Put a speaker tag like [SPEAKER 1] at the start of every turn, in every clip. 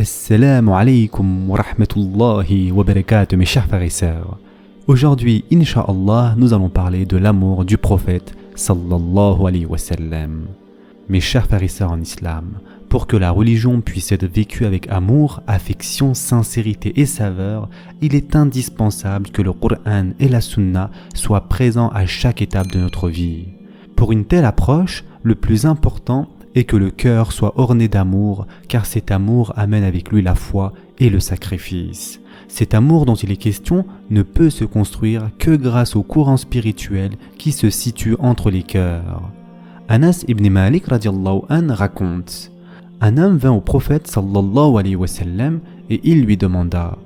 [SPEAKER 1] Assalamu alaikum wa rahmatullahi wa barakatuh mes chers frères et sœurs. Aujourd'hui, Inch'Allah, nous allons parler de l'amour du prophète sallallahu alayhi wa sallam. Mes chers frères et sœurs en islam, pour que la religion puisse être vécue avec amour, affection, sincérité et saveur, il est indispensable que le Coran et la Sunna soient présents à chaque étape de notre vie. Pour une telle approche, le plus important est que le cœur soit orné d'amour, car cet amour amène avec lui la foi et le sacrifice. Cet amour dont il est question ne peut se construire que grâce au courant spirituel qui se situe entre les cœurs. Anas ibn Malik radiallahu an raconte: un homme vint au prophète sallallahu alayhi wa sallam et il lui demanda: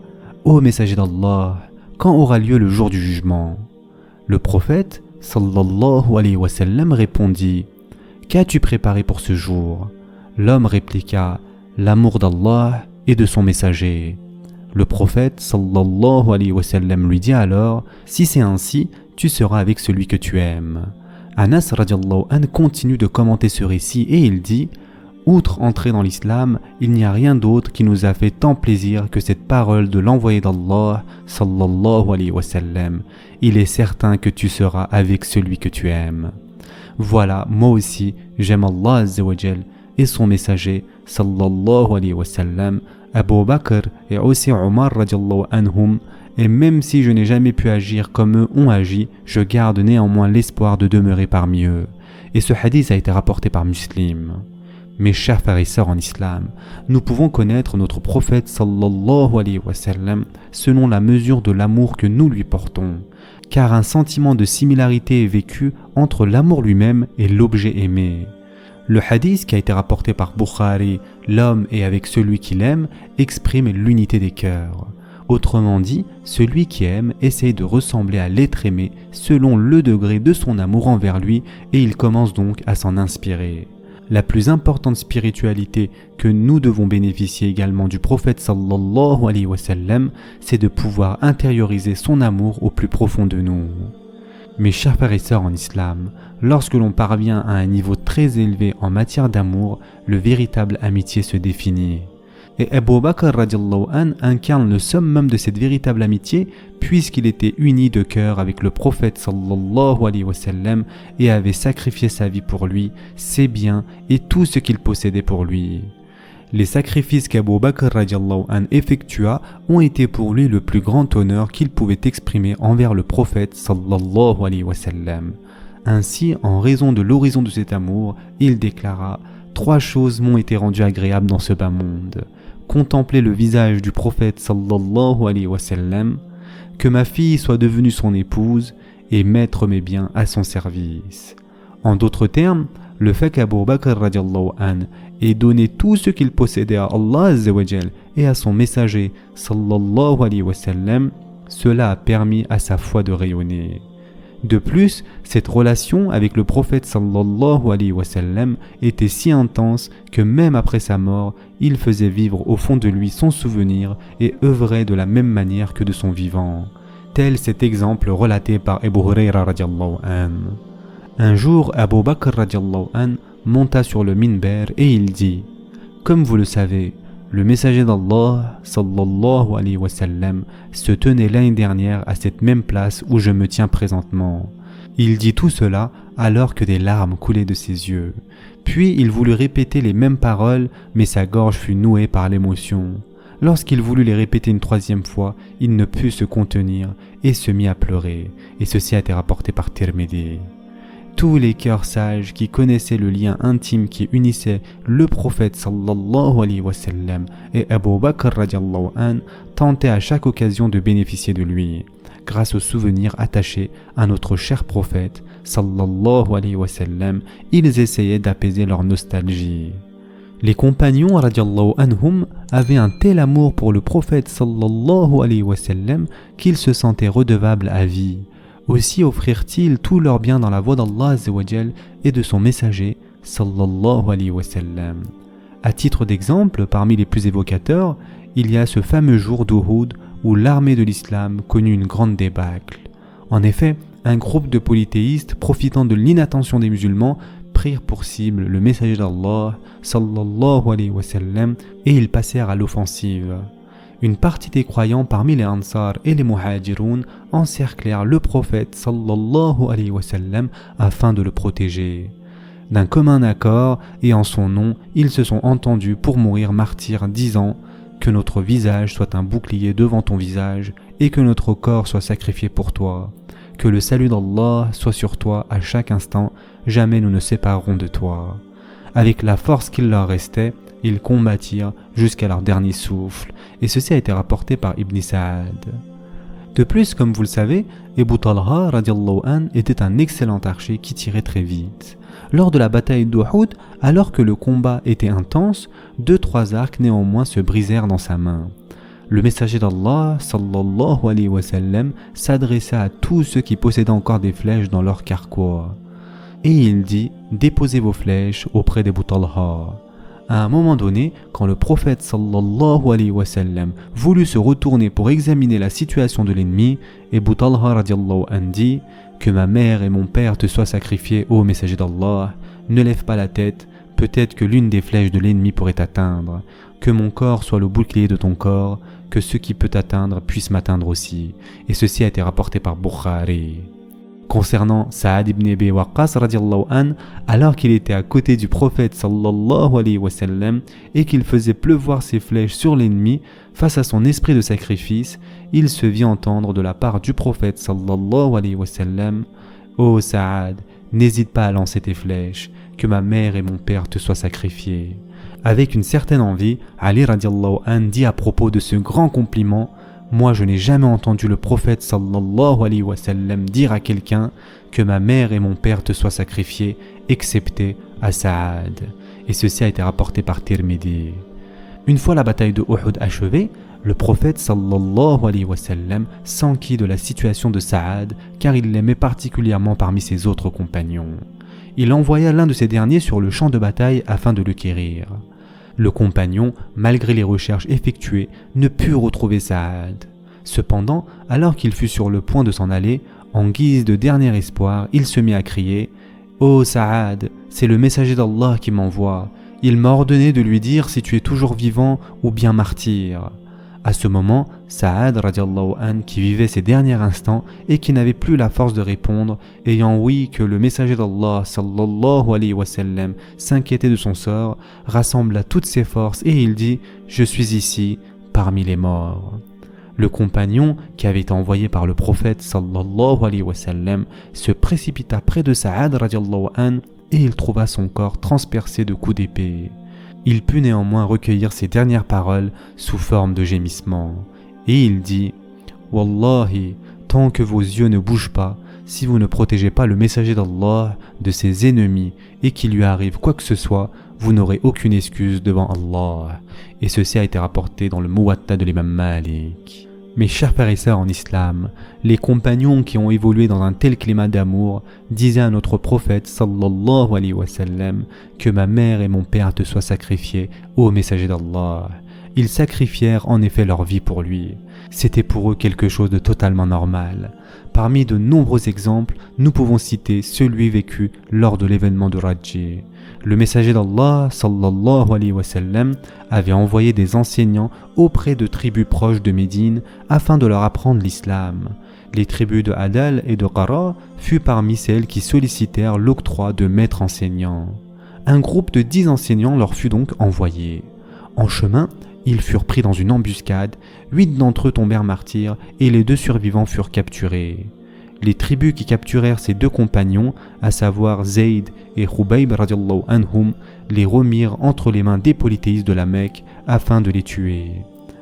[SPEAKER 1] Ô messager d'Allah, quand aura lieu le jour du jugement? Le prophète sallallahu alayhi wa sallam répondit: Qu'as-tu préparé pour ce jour? L'homme répliqua: L'amour d'Allah et de son messager. Le prophète sallallahu alayhi wa sallam lui dit alors: Si c'est ainsi, tu seras avec celui que tu aimes. Anas radiallahu an continue de commenter ce récit et il dit: Outre entrer dans l'islam, il n'y a rien d'autre qui nous a fait tant plaisir que cette parole de l'envoyé d'Allah sallallahu alayhi wa sallam. Il est certain que tu seras avec celui que tu aimes. Voilà, moi aussi, j'aime Allah Azza wa Jal et son messager sallallahu alayhi wa sallam, Abu Bakr et aussi Omar radiallahu anhum, et même si je n'ai jamais pu agir comme eux ont agi, je garde néanmoins l'espoir de demeurer parmi eux. Et ce hadith a été rapporté par Muslim. Mes chers frères et sœurs en islam, nous pouvons connaître notre prophète sallallahu alayhi wa sallam selon la mesure de l'amour que nous lui portons, car un sentiment de similarité est vécu entre l'amour lui-même et l'objet aimé. Le hadith qui a été rapporté par Bukhari, l'homme est avec celui qu'il aime, exprime l'unité des cœurs. Autrement dit, celui qui aime essaye de ressembler à l'être aimé selon le degré de son amour envers lui et il commence donc à s'en inspirer. La plus importante spiritualité que nous devons bénéficier également du prophète sallallahu alayhi wa sallam, c'est de pouvoir intérioriser son amour au plus profond de nous. Mes chers frères et sœurs en islam, lorsque l'on parvient à un niveau très élevé en matière d'amour, le véritable amitié se définit. Et Abu Bakr radiallahu an incarne le summum de cette véritable amitié puisqu'il était uni de cœur avec le prophète sallallahu alayhi wa sallam et avait sacrifié sa vie pour lui, ses biens et tout ce qu'il possédait pour lui. Les sacrifices qu'Abu Bakr radiallahu an effectua ont été pour lui le plus grand honneur qu'il pouvait exprimer envers le prophète sallallahu alayhi wa sallam. Ainsi, en raison de l'horizon de cet amour, il déclara: 3 choses m'ont été rendues agréables dans ce bas monde. Contempler le visage du prophète sallallahu alayhi wa sallam, que ma fille soit devenue son épouse et mettre mes biens à son service. En d'autres termes, le fait qu'Abu Bakr radiallahu an ait donné tout ce qu'il possédait à Allah Azza wa Jal et à son messager sallallahu alayhi wa sallam, cela a permis à sa foi de rayonner. De plus, cette relation avec le prophète sallallahu alayhi wa sallam était si intense que même après sa mort, il faisait vivre au fond de lui son souvenir et œuvrait de la même manière que de son vivant. Tel cet exemple relaté par Abu Hurayra radiallahu an. Un jour, Abu Bakr radiallahu an monta sur le minber et il dit: Comme vous le savez, le messager d'Allah sallallahu alayhi wa sallam se tenait l'année dernière à cette même place où je me tiens présentement. Il dit tout cela alors que des larmes coulaient de ses yeux. Puis il voulut répéter les mêmes paroles, mais sa gorge fut nouée par l'émotion. Lorsqu'il voulut les répéter une 3e fois, il ne put se contenir et se mit à pleurer. Et ceci a été rapporté par Tirmidhi. Tous les cœurs sages qui connaissaient le lien intime qui unissait le prophète sallallahu alayhi wa sallam et Abu Bakr radiallahu an tentaient à chaque occasion de bénéficier de lui. Grâce aux souvenirs attachés à notre cher prophète sallallahu alayhi wa sallam, ils essayaient d'apaiser leur nostalgie. Les compagnons radiallahu anhum avaient un tel amour pour le prophète sallallahu alayhi wa sallam qu'ils se sentaient redevables à vie. Aussi offrirent-ils tous leurs biens dans la voie d'Allah Azza wa Jal et de son messager sallallahu alayhi wa sallam. À titre d'exemple, parmi les plus évocateurs, il y a ce fameux jour d'Uhud où l'armée de l'islam connut une grande débâcle. En effet, un groupe de polythéistes, profitant de l'inattention des musulmans, prirent pour cible le messager d'Allah sallallahu alayhi wa sallam et ils passèrent à l'offensive. Une partie des croyants parmi les Ansar et les Muhajiroun encerclèrent le prophète sallallahu alayhi wa sallam afin de le protéger. D'un commun accord et en son nom, ils se sont entendus pour mourir martyrs, disant que notre visage soit un bouclier devant ton visage et que notre corps soit sacrifié pour toi. Que le salut d'Allah soit sur toi à chaque instant, jamais nous ne séparerons de toi. Avec la force qu'il leur restait, ils combattirent jusqu'à leur dernier souffle, et ceci a été rapporté par Ibn Sa'ad. De plus, comme vous le savez, Abu Talha radiallahu an était un excellent archer qui tirait très vite. Lors de la bataille d'Uhud, alors que le combat était intense, 2-3 arcs néanmoins se brisèrent dans sa main. Le messager d'Allah sallallahu alayhi wa sallam s'adressa à tous ceux qui possédaient encore des flèches dans leur carquois. Et il dit « Déposez vos flèches auprès d'Abu Talha ». À un moment donné, quand le prophète sallallahu alayhi wa sallam voulut se retourner pour examiner la situation de l'ennemi, Abu Talha radiallahu anhu dit « Que ma mère et mon père te soient sacrifiés, ô messager d'Allah, ne lève pas la tête, peut-être que l'une des flèches de l'ennemi pourrait t'atteindre. Que mon corps soit le bouclier de ton corps, que ce qui peut t'atteindre puisse m'atteindre aussi. » Et ceci a été rapporté par Bukhari. Concernant Saad ibn Abi Waqqas radiallahu an, alors qu'il était à côté du prophète sallallahu alayhi wa sallam et qu'il faisait pleuvoir ses flèches sur l'ennemi face à son esprit de sacrifice, il se vit entendre de la part du prophète sallallahu alayhi wa sallam « Ô Saad, n'hésite pas à lancer tes flèches, que ma mère et mon père te soient sacrifiés. » Avec une certaine envie, Ali radiallahu an dit à propos de ce grand compliment « Moi je n'ai jamais entendu le prophète sallallahu alayhi wa sallam dire à quelqu'un que ma mère et mon père te soient sacrifiés, excepté à Saad. » Et ceci a été rapporté par Tirmidhi. Une fois la bataille de Uhud achevée, le prophète sallallahu alayhi wa sallam s'enquit de la situation de Saad car il l'aimait particulièrement parmi ses autres compagnons. Il envoya l'un de ces derniers sur le champ de bataille afin de le quérir. Le compagnon, malgré les recherches effectuées, ne put retrouver Saad. Cependant, alors qu'il fut sur le point de s'en aller, en guise de dernier espoir, il se mit à crier « Ô Saad, c'est le messager d'Allah qui m'envoie. Il m'a ordonné de lui dire si tu es toujours vivant ou bien martyr. » À ce moment, Saad radiallahu an, qui vivait ses derniers instants et qui n'avait plus la force de répondre, ayant ouï que le messager d'Allah sallallahu alayhi wa sallam s'inquiétait de son sort, rassembla toutes ses forces et il dit « Je suis ici, parmi les morts. » Le compagnon qui avait été envoyé par le prophète sallallahu alayhi wa sallam se précipita près de Saad radiallahu an et il trouva son corps transpercé de coups d'épée. Il put néanmoins recueillir ses dernières paroles sous forme de gémissement. Et il dit « Wallahi, tant que vos yeux ne bougent pas, si vous ne protégez pas le messager d'Allah de ses ennemis et qu'il lui arrive quoi que ce soit, vous n'aurez aucune excuse devant Allah. » Et ceci a été rapporté dans le Muwatta de l'imam Malik. Mes chers frères et sœurs en islam, les compagnons qui ont évolué dans un tel climat d'amour disaient à notre prophète sallallahu alayhi wa sallam que ma mère et mon père te soient sacrifiés, ô messager d'Allah. Ils sacrifièrent en effet leur vie pour lui. C'était pour eux quelque chose de totalement normal. Parmi de nombreux exemples, nous pouvons citer celui vécu lors de l'événement de Rajji. Le messager d'Allah sallallahu alayhi wa sallam avait envoyé des enseignants auprès de tribus proches de Médine afin de leur apprendre l'islam. Les tribus de Adal et de Qara furent parmi celles qui sollicitèrent l'octroi de maîtres enseignants. Un groupe de 10 enseignants leur fut donc envoyé. En chemin, ils furent pris dans une embuscade, 8 d'entre eux tombèrent martyrs et les 2 survivants furent capturés. Les tribus qui capturèrent ces 2 compagnons, à savoir Zayd et Khubayb radiallahu anhum, les remirent entre les mains des polythéistes de la Mecque afin de les tuer.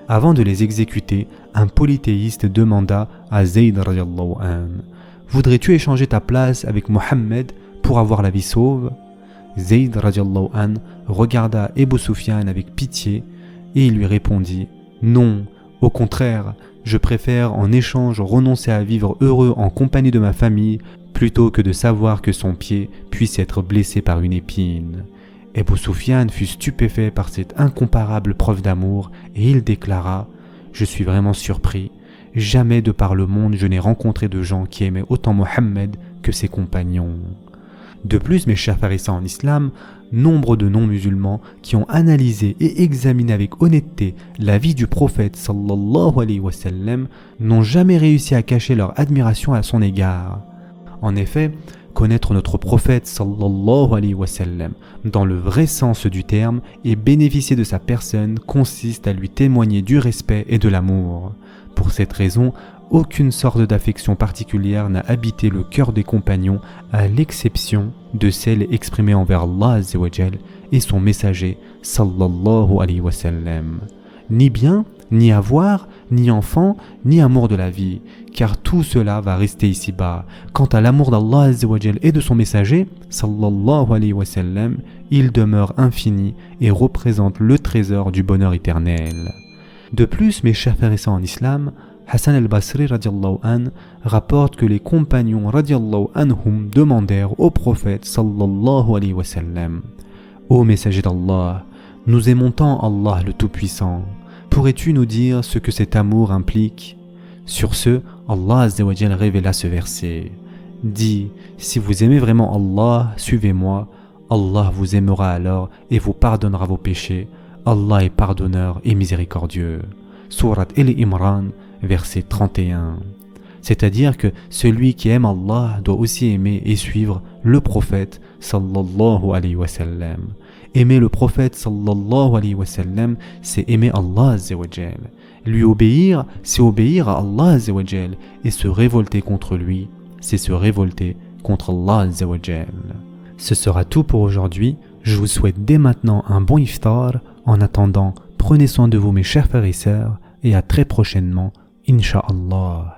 [SPEAKER 1] Avant de les exécuter, un polythéiste demanda à Zayd radiallahu anhu « Voudrais-tu échanger ta place avec Mohammed pour avoir la vie sauve ?» Zayd radiallahu anhu regarda Abu Sufyan avec pitié et il lui répondit « Non, au contraire, je préfère en échange renoncer à vivre heureux en compagnie de ma famille plutôt que de savoir que son pied puisse être blessé par une épine. » Abu Sufyan fut stupéfait par cette incomparable preuve d'amour et il déclara « Je suis vraiment surpris. Jamais de par le monde je n'ai rencontré de gens qui aimaient autant Mohammed que ses compagnons. » De plus, mes chers frères et sœurs en islam, nombre de non-musulmans qui ont analysé et examiné avec honnêteté la vie du prophète sallallahu alayhi wa sallam n'ont jamais réussi à cacher leur admiration à son égard. En effet, connaître notre prophète sallallahu alayhi wa sallam dans le vrai sens du terme et bénéficier de sa personne consiste à lui témoigner du respect et de l'amour. Pour cette raison, aucune sorte d'affection particulière n'a habité le cœur des compagnons à l'exception de celle exprimée envers Allah Azza wa Jal et son messager sallallahu alayhi wa sallam. Ni bien, ni avoir, ni enfant, ni amour de la vie, car tout cela va rester ici-bas. Quant à l'amour d'Allah Azza wa Jal et de son messager sallallahu alayhi wa sallam, il demeure infini et représente le trésor du bonheur éternel. De plus, mes chers frères et sœurs en islam, Hassan al-Basri radiallahu an rapporte que les compagnons radiallahu anhum demandèrent au prophète sallallahu alayhi wa sallam: Ô messager d'Allah, nous aimons tant Allah le Tout-Puissant, pourrais-tu nous dire ce que cet amour implique? Sur ce, Allah azza wa jal révéla ce verset: Dis, si vous aimez vraiment Allah, suivez-moi, Allah vous aimera alors et vous pardonnera vos péchés, Allah est pardonneur et miséricordieux. Sourate Al-Imran, verset 31. C'est-à-dire que celui qui aime Allah doit aussi aimer et suivre le prophète sallallahu alayhi wa sallam. Aimer le prophète sallallahu alayhi wa sallam, c'est aimer Allah azza wa jal. Lui obéir, c'est obéir à Allah azza wa jal. Et se révolter contre lui, c'est se révolter contre Allah azza wa jal. Ce sera tout pour aujourd'hui. Je vous souhaite dès maintenant un bon iftar. En attendant, prenez soin de vous mes chers frères et sœurs et à très prochainement, Inch'Allah.